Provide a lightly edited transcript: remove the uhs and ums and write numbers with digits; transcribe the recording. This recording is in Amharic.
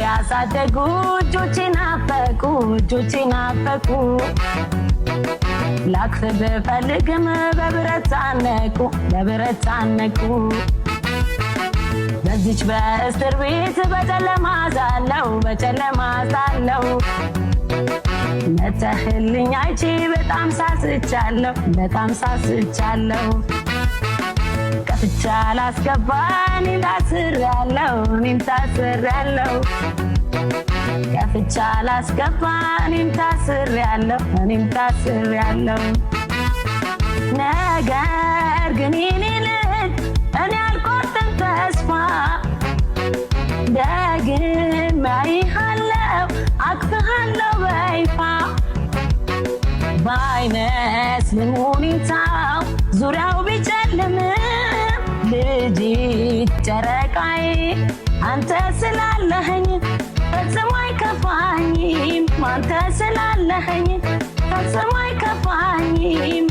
ያሳደጉ እጆቼ ናፈቁ ላክፍ ብፈልግም በብረት ታነቁ በዚች በእስር ቤት በጨለማ ሳለው መተህልኝ አይቼ በጣም ሳስቻለሁ ከፍቻ ላስገባ እኔም ታስሬያለሁ ከፍቻ ላስገባ እኔም ታስሬያለሁ ነገር ግን እኔ አልቆርጥም ተስፋ ደግሜ አይሃለሁ አቅፍሃለሁ በይፋ ባይመስልም ሁኔታው ዙሪያው ቢጨልም ልጄ ጨረቃዬ አንተ ስላለኸኝ ፈጽሞ አይከፋኝም አንተ ስላለኸኝ ፈጽሞ አይከፋኝም